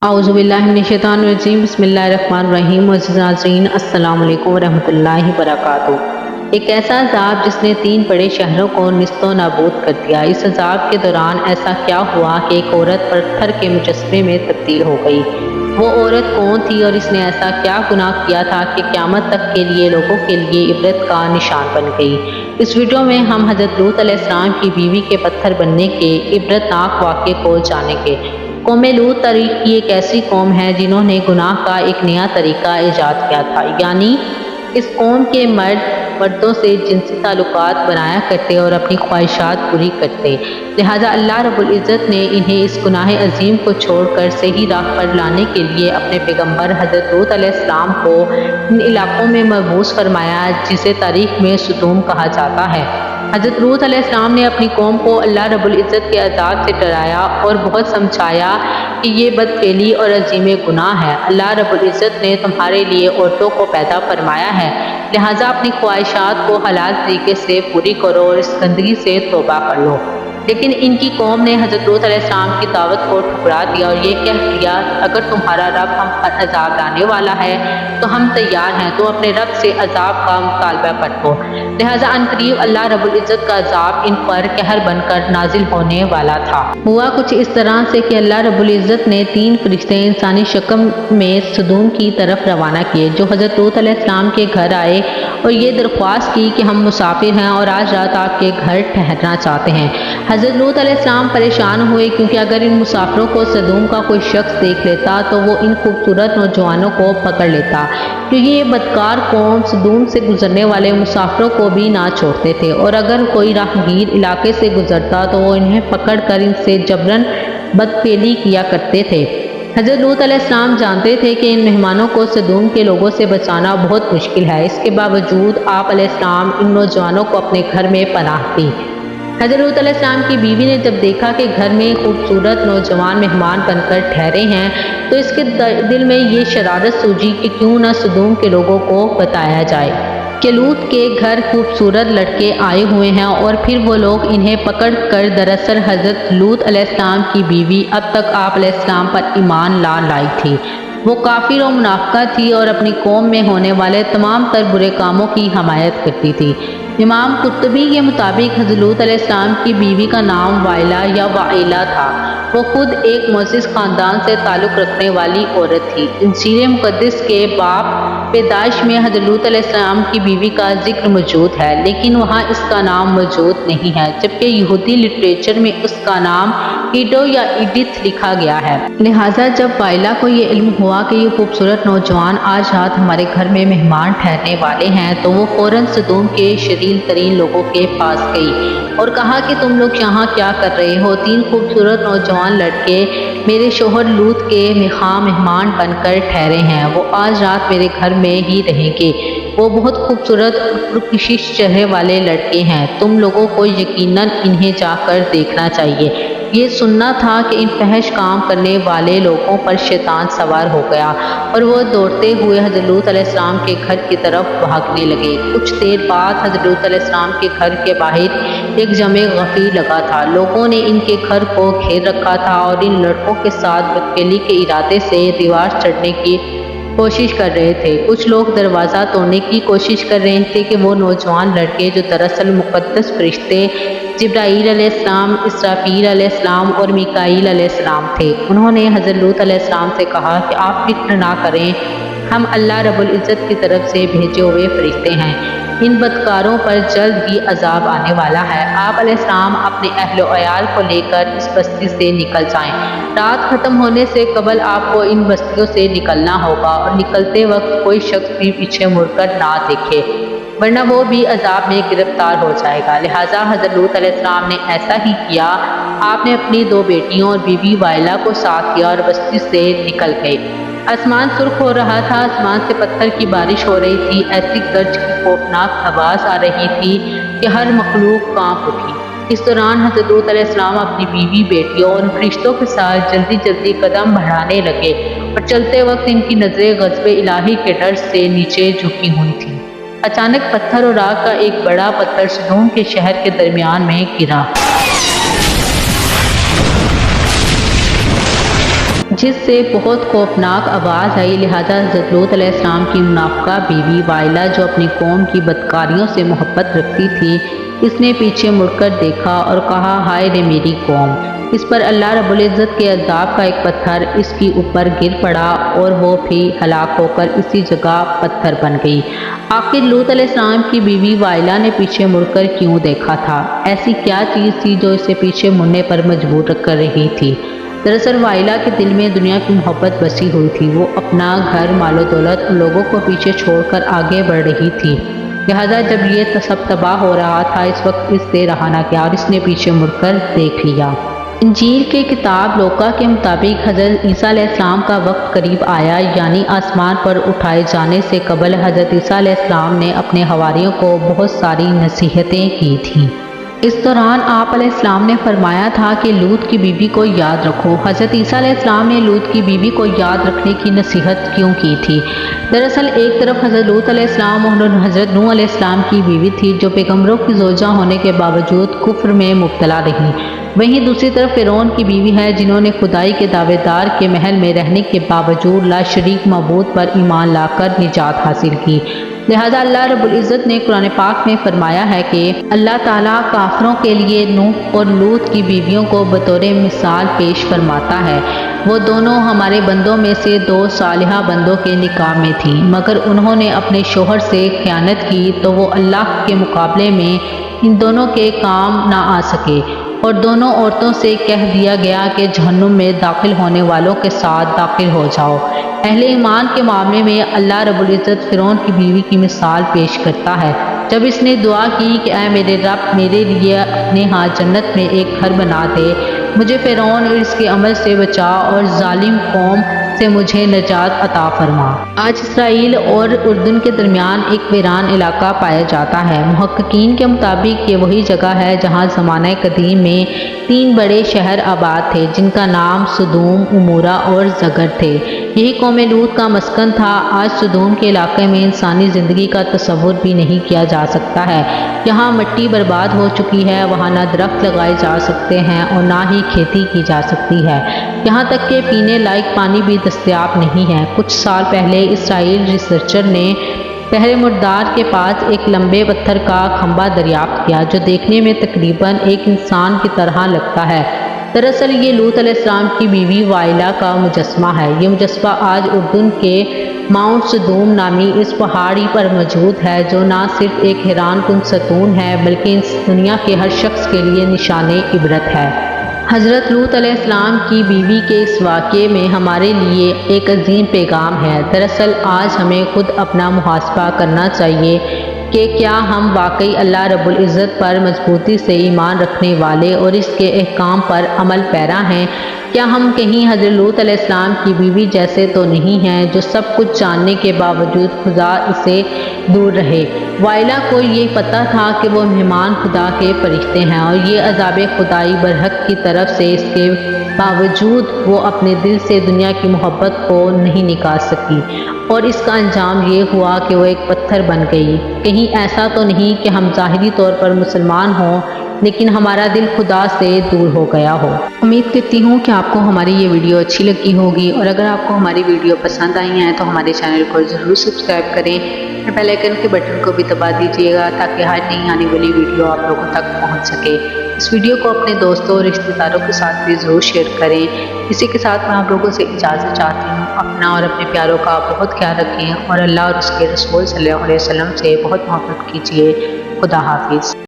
औज़ुबिल्लाहिमिनश्शैतानिर्रजीम बिस्मिल्लाहिर्रहमानिर्रहीम। मुअज़्ज़िज़ नाज़रीन, अस्सलाम वालेकुम वरहमतुल्लाहि वबरकातुहू। एक ऐसा अज़ाब जिसने 3 बड़े शहरों को निस्तो नाबूद कर दिया। इस अज़ाब के दौरान ऐसा क्या हुआ कि एक औरत पत्थर के मुजस्समे में तब्दील हो गई। वो औरत कौन थी और इसने ऐसा क्या गुनाह किया था कि क़यामत तक के लिए लोगों के लिए इबरत का निशान बन गई। इस वीडियो में हम हज़रत लूत अलैहिस्सलाम की बीवी के पत्थर बनने के इबरतनाक वाक़े को जानेंगे। कौम लूत तारीख की एक ऐसी कौम है जिन्होंने गुनाह का एक नया तरीका ईजाद किया था, यानी इस कौम के मर्दों से जिनसी ताल्लुकात बनाया करते और अपनी ख्वाहिशात पूरी करते। लिहाजा अल्लाह रब्बुल इज़्ज़त ने इन्हें इस गुनाह अजीम को छोड़कर सही राह पर लाने के लिए अपने पैगम्बर हज़रत लूत अलैहिस्सलाम को इन इलाकों में मबूस फरमाया, जिसे तारीख में सदूम कहा जाता है। हज़रत लूत अलैहिस्सलाम ने अपनी कौम को अल्लाह रब्बुल इज़्ज़त के अज़ाब से डराया और बहुत समझाया कि ये बदफेली और अजीम गुनाह है। अल्लाह रब्बुल इज़्ज़त ने तुम्हारे लिए औरतों को पैदा फरमाया है, लिहाजा अपनी ख्वाहिशात को हलाल तरीके से पूरी करो और इस गंदगी से तौबा कर लो। लेकिन इनकी कौम ने हज़रत लूत अलैहिस्सलाम की दावत को ठुकरा दिया और ये कह दिया, अगर तुम्हारा रब हम पर अज़ाब लाने वाला है तो हम तैयार हैं, तो अपने रब से अज़ाब का मुतालबा कर दो। लिहाजा अनकरीब अल्लाह रब्बुल इज़्ज़त का अज़ाब इन पर कहर बनकर नाजिल होने वाला था। हुआ कुछ इस तरह से कि अल्लाह रब्बुल इज़्ज़त ने 3 फरिश्ते इंसानी शक्ल में सदूम की तरफ रवाना किए, जो हज़रत लूत अलैहिस्सलाम के घर आए और ये दरख्वास्त की कि हम मुसाफिर हैं और आज रात आपके घर ठहरना चाहते हैं। हज़रत लूत अलैहिस्सलाम परेशान हुए, क्योंकि अगर इन मुसाफिरों को सदूम का कोई शख्स देख लेता तो वो इन खूबसूरत नौजवानों को पकड़ लेता, क्योंकि ये बदकार कौम सदूम से गुजरने वाले मुसाफिरों को भी ना छोड़ते थे और अगर कोई राहगीर इलाके से गुजरता तो वो इन्हें पकड़ कर इनसे जबरन बदफेली किया करते थे। हज़रत लूत अलैहिस्सलाम जानते थे कि इन मेहमानों को सदूम के लोगों से बचाना बहुत मुश्किल है। इसके बावजूद आप अलैहिस्सलाम इन नौजवानों को अपने घर में पनाह दी। हज़रत लूत अलैहिस्सलाम की बीवी ने जब देखा कि घर में खूबसूरत नौजवान मेहमान बनकर ठहरे हैं तो इसके दिल में ये शरारत सूझी कि क्यों न सदूम के लोगों को बताया जाए कि लूत के घर खूबसूरत लड़के आए हुए हैं और फिर वो लोग इन्हें पकड़ कर दरअसल हज़रत लूत अलैहिस्सलाम की बीवी अब तक आप अलैहिस्सलाम पर ईमान ला लाई थी। वो काफिर और मुनाफिका थी और अपनी कौम में होने वाले तमाम तर बुरे कामों की हमायत करती थी। इमाम कुर्तुबी के मुताबिक हज़रत लूत अलैहिस्सलाम की बीवी का नाम वाइला या वाइला था। वो खुद एक मोअज़्ज़िज़ ख़ानदान से ताल्लुक़ रखने वाली औरत थी। इंजील मुक़द्दस के बाब पैदाइश में हज़रत लूत अलैहिस्सलाम की बीवी का जिक्र मौजूद है, लेकिन वहाँ इसका नाम मौजूद नहीं है, जबकि यहूदी लिटरेचर में उसका नाम ईडो या ईडिथ लिखा गया है। लिहाजा जब वाइला को ये इल्म हुआ कि ये खूबसूरत नौजवान आज रात हमारे घर में मेहमान ठहरने वाले हैं, तो वो फ़ौरन सदूम के शरील तरीन लोगों के पास गई और कहा कि तुम लोग यहाँ क्या कर रहे हो? 3 खूबसूरत नौजवान लड़के मेरे शोहर लूत के मेहमान बनकर ठहरे हैं। वो आज रात मेरे घर में ही रहेंगे। वो बहुत खूबसूरत और पुरकशिश चेहरे वाले लड़के हैं। तुम लोगों को यकीनन इन्हें जाकर देखना चाहिए। ये सुनना था कि इन फहश काम करने वाले लोगों पर शैतान सवार हो गया और वो दौड़ते हुए हज़रत लूत अलैहिस्सलाम के घर की तरफ भागने लगे। कुछ देर बाद हज़रत लूत अलैहिस्सलाम के घर के बाहर एक जमे गफ़ीर लगा था। लोगों ने इनके घर को घेर रखा था और इन लड़कों के साथ बदफेली के इरादे से दीवार चढ़ने की कोशिश कर रहे थे। कुछ लोग दरवाज़ा तोड़ने की कोशिश कर रहे थे कि वो नौजवान लड़के, जो दरअसल मुक़द्दस फरिश्ते जिब्राईल अलैहिस्सलाम, इसराफील अलैहिस्सलाम और मीकाईल अलैहिस्सलाम थे, उन्होंने हज़रत लूत अलैहिस्सलाम से कहा कि आप फिक्र ना करें, हम अल्लाह रब्बुल इज़्ज़त की तरफ से भेजे हुए फरिश्ते हैं। इन बदकारों पर जल्द ही अजाब आने वाला है। आप अलैहिस्सलाम अपने अहलो अयाल को लेकर इस बस्ती से निकल जाएं। रात ख़त्म होने से कबल आपको इन बस्तियों से निकलना होगा और निकलते वक्त कोई शख्स भी पीछे मुड़कर ना देखे, वरना वो भी अजाब में गिरफ्तार हो जाएगा। लिहाजा हज़रत लूत अलैहिस्सलाम ने ऐसा ही किया। आपने अपनी 2 बेटियों और बीवी वाइला को साथ किया और बस्ती से निकल गए। आसमान सुर्ख हो रहा था, आसमान से पत्थर की बारिश हो रही थी। ऐसी गर्ज की खौफनाक आवाज़ आ रही थी कि हर मखलूक कांप उठी। इस दौरान हज़रत लूत अलैहिस्सलाम अपनी बीवी, बेटियों और फरिश्तों के साथ जल्दी जल्दी कदम बढ़ाने लगे और चलते वक्त इनकी नज़रें ग़ज़ब इलाही के डर से नीचे झुकी हुई थीं। अचानक पत्थर और आग का एक बड़ा पत्थर सदूम के शहर के दरमियान में गिरा, جس سے بہت خوفناک آواز آئی، لہٰذا حضرت لوط علیہ السلام کی منافقہ بیوی وائلہ جو اپنی قوم کی بدکاریوں سے محبت رکھتی تھی، اس نے پیچھے مڑ کر دیکھا اور کہا، ہائے رے میری قوم! اس پر اللہ رب العزت کے عذاب کا ایک پتھر اس کے اوپر گر پڑا اور وہ بھی ہلاک ہو کر اسی جگہ پتھر بن گئی۔ آخر لوط علیہ السلام کی بیوی وائلہ نے پیچھے مڑ کر کیوں دیکھا تھا؟ ایسی کیا چیز تھی جو اسے پیچھے مڑنے پر مجبور کر رہی تھی؟ دراصل وائلہ کے دل میں دنیا کی محبت بسی ہوئی تھی۔ وہ اپنا گھر، مال و دولت اور لوگوں کو پیچھے چھوڑ کر آگے بڑھ رہی تھی، لہٰذا جب یہ سب تباہ ہو رہا تھا، اس وقت اس سے رہا نہ گیا اور اس نے پیچھے مڑ کر دیکھ لیا۔ انجیل کے کتاب لوقا کے مطابق حضرت عیسیٰ علیہ السلام کا وقت قریب آیا، یعنی آسمان پر اٹھائے جانے سے قبل حضرت عیسیٰ علیہ السلام نے اپنے حواریوں کو بہت ساری نصیحتیں کی تھیں۔ اس دوران آپ علیہ السلام نے فرمایا تھا کہ لوط کی بیوی کو یاد رکھو۔ حضرت عیسیٰ علیہ السلام نے لوط کی بیوی کو یاد رکھنے کی نصیحت کیوں کی تھی؟ دراصل ایک طرف حضرت لوط علیہ السلام اور حضرت نوح علیہ السلام کی بیوی تھی جو پیغمبروں کی زوجہ ہونے کے باوجود کفر میں مبتلا رہی، وہیں دوسری طرف فرعون کی بیوی ہے جنہوں نے خدائی کے دعوے دار کے محل میں رہنے کے باوجود لا شریک معبود پر ایمان لا کر نجات حاصل کی۔ لہٰذا اللہ رب العزت نے قرآن پاک میں فرمایا ہے کہ اللہ تعالیٰ کافروں کے لیے نوح اور لوط کی بیویوں کو بطور مثال پیش فرماتا ہے۔ وہ دونوں ہمارے بندوں میں سے دو صالحہ بندوں کے نکاح میں تھیں، مگر انہوں نے اپنے شوہر سے خیانت کی تو وہ اللہ کے مقابلے میں ان دونوں کے کام نہ آ سکے، اور دونوں عورتوں سے کہہ دیا گیا کہ جہنم میں داخل ہونے والوں کے ساتھ داخل ہو جاؤ۔ اہل ایمان کے معاملے میں اللہ رب العزت فرعون کی بیوی کی مثال پیش کرتا ہے، جب اس نے دعا کی کہ اے میرے رب، میرے لیے اپنے ہاں جنت میں ایک گھر بنا دے، مجھے فرعون اور اس کے عمل سے بچا اور ظالم قوم سے مجھے نجات عطا فرما۔ آج اسرائیل اور اردن کے درمیان ایک ویران علاقہ پایا جاتا ہے۔ محققین کے مطابق یہ وہی جگہ ہے جہاں زمانہ قدیم میں 3 بڑے شہر آباد تھے جن کا نام سدوم، عمورہ اور زگر تھے۔ یہی قوم لوط کا مسکن تھا۔ آج سدوم کے علاقے میں انسانی زندگی کا تصور بھی نہیں کیا جا سکتا ہے۔ یہاں مٹی برباد ہو چکی ہے، وہاں نہ درخت لگائے جا سکتے ہیں اور نہ ہی کھیتی کی جا سکتی ہے، یہاں تک کہ پینے لائق پانی بھی دستیاب نہیں ہے۔ کچھ سال پہلے اسرائیل ریسرچر نے پہرے مردار کے پاس ایک لمبے پتھر کا کھمبا دریافت کیا جو دیکھنے میں تقریباً ایک انسان کی طرح لگتا ہے۔ دراصل یہ لوط علیہ السلام کی بیوی وائلہ کا مجسمہ ہے۔ یہ مجسمہ آج اردن کے ماؤنٹ سدوم نامی اس پہاڑی پر موجود ہے جو نہ صرف ایک حیران کن ستون ہے بلکہ اس دنیا کے ہر شخص کے لیے نشان عبرت ہے۔ حضرت لوط علیہ السلام کی بیوی کے اس واقعے میں ہمارے لیے ایک عظیم پیغام ہے۔ دراصل آج ہمیں خود اپنا محاسبہ کرنا چاہیے کہ کیا ہم واقعی اللہ رب العزت پر مضبوطی سے ایمان رکھنے والے اور اس کے احکام پر عمل پیرا ہیں؟ کیا ہم کہیں حضرت لوط علیہ السلام کی بیوی جیسے تو نہیں ہیں جو سب کچھ جاننے کے باوجود خدا سے دور رہے؟ وائلہ کو یہ پتہ تھا کہ وہ مہمان خدا کے فرشتے ہیں اور یہ عذاب خدائی برحق کی طرف سے، اس کے باوجود وہ اپنے دل سے دنیا کی محبت کو نہیں نکال سکی اور اس کا انجام یہ ہوا کہ وہ ایک پتھر بن گئی۔ کہیں ایسا تو نہیں کہ ہم ظاہری طور پر مسلمان ہوں لیکن ہمارا دل خدا سے دور ہو گیا ہو۔ امید کرتی ہوں کہ آپ کو ہماری یہ ویڈیو اچھی لگی ہوگی، اور اگر آپ کو ہماری ویڈیو پسند آئی ہیں تو ہمارے چینل کو ضرور سبسکرائب کریں اور بیل آئیکن کے بٹن کو بھی دبا دیجیے گا تاکہ ہر نئی آنے والی ویڈیو آپ لوگوں تک پہنچ سکے۔ اس ویڈیو کو اپنے دوستوں اور رشتہ داروں کے ساتھ بھی ضرور شیئر کریں۔ اسی کے ساتھ میں آپ لوگوں سے اجازت چاہتی ہوں۔ اپنا اور اپنے پیاروں کا بہت خیال رکھیں اور اللہ اور اس کے رسول صلی اللہ علیہ وسلم سے بہت محبت کیجیے۔ خدا حافظ۔